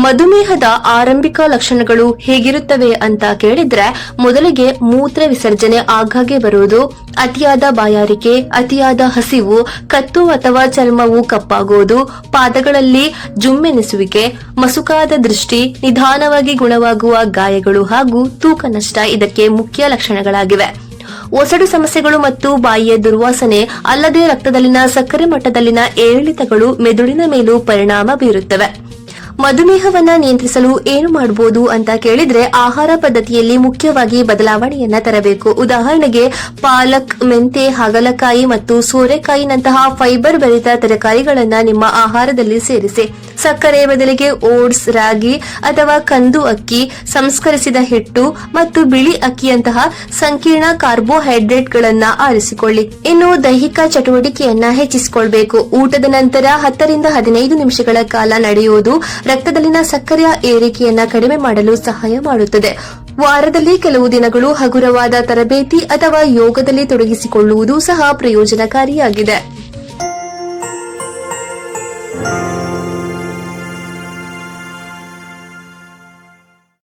ಮಧುಮೇಹದ ಆರಂಭಿಕ ಲಕ್ಷಣಗಳು ಹೇಗಿರುತ್ತವೆ ಅಂತ ಕೇಳಿದ್ರೆ, ಮೊದಲಿಗೆ ಮೂತ್ರ ವಿಸರ್ಜನೆ ಆಗಾಗ್ಗೆ ಬರುವುದು, ಅತಿಯಾದ ಬಾಯಾರಿಕೆ, ಅತಿಯಾದ ಹಸಿವು, ಕತ್ತು ಅಥವಾ ಚರ್ಮವು ಕಪ್ಪಾಗುವುದು, ಪಾದಗಳಲ್ಲಿ ಜುಮ್ಮೆನಿಸುವಿಕೆ, ಮಸುಕಾದ ದೃಷ್ಟಿ, ನಿಧಾನವಾಗಿ ಗುಣವಾಗುವ ಗಾಯಗಳು ಹಾಗೂ ತೂಕ ನಷ್ಟ ಇದಕ್ಕೆ ಮುಖ್ಯ ಲಕ್ಷಣಗಳಾಗಿವೆ. ಒಸಡು ಸಮಸ್ಯೆಗಳು ಮತ್ತು ಬಾಯಿಯ ದುರ್ವಾಸನೆ ಅಲ್ಲದೆ ರಕ್ತದಲ್ಲಿನ ಸಕ್ಕರೆ ಮಟ್ಟದಲ್ಲಿನ ಏರಿಳಿತಗಳು ಮೆದುಳಿನ ಮೇಲೂ ಪರಿಣಾಮ ಬೀರುತ್ತವೆ. ಮಧುಮೇಹವನ್ನ ನಿಯಂತ್ರಿಸಲು ಏನು ಮಾಡಬಹುದು ಅಂತ ಕೇಳಿದ್ರೆ, ಆಹಾರ ಪದ್ಧತಿಯಲ್ಲಿ ಮುಖ್ಯವಾಗಿ ಬದಲಾವಣೆಯನ್ನ ತರಬೇಕು. ಉದಾಹರಣೆಗೆ ಪಾಲಕ್, ಮೆಂತೆ, ಹಾಗಲಕಾಯಿ ಮತ್ತು ಸೋರೆಕಾಯಿನಂತಹ ಫೈಬರ್ ಭರಿತ ತರಕಾರಿಗಳನ್ನ ನಿಮ್ಮ ಆಹಾರದಲ್ಲಿ ಸೇರಿಸಿ. ಸಕ್ಕರೆ ಬದಲಿಗೆ ಓಟ್ಸ್, ರಾಗಿ ಅಥವಾ ಕಂದು ಅಕ್ಕಿ, ಸಂಸ್ಕರಿಸಿದ ಹಿಟ್ಟು ಮತ್ತು ಬಿಳಿ ಅಕ್ಕಿಯಂತಹ ಸಂಕೀರ್ಣ ಕಾರ್ಬೋಹೈಡ್ರೇಟ್ಗಳನ್ನ ಆರಿಸಿಕೊಳ್ಳಿ. ಇನ್ನು ದೈಹಿಕ ಚಟುವಟಿಕೆಯನ್ನ ಹೆಚ್ಚಿಸಿಕೊಳ್ಬೇಕು. ಊಟದ ನಂತರ 10 ರಿಂದ 15 ನಿಮಿಷಗಳ ಕಾಲ ನಡೆಯುವುದು ರಕ್ತದಲ್ಲಿನ ಸಕ್ಕರೆಯ ಏರಿಕೆಯನ್ನ ಕಡಿಮೆ ಮಾಡಲು ಸಹಾಯ ಮಾಡುತ್ತದೆ. ವಾರದಲ್ಲಿ ಕೆಲವು ದಿನಗಳು ಹಗುರವಾದ ತರಬೇತಿ ಅಥವಾ ಯೋಗದಲ್ಲಿ ತೊಡಗಿಸಿಕೊಳ್ಳುವುದು ಸಹ ಪ್ರಯೋಜನಕಾರಿಯಾಗಿದೆ.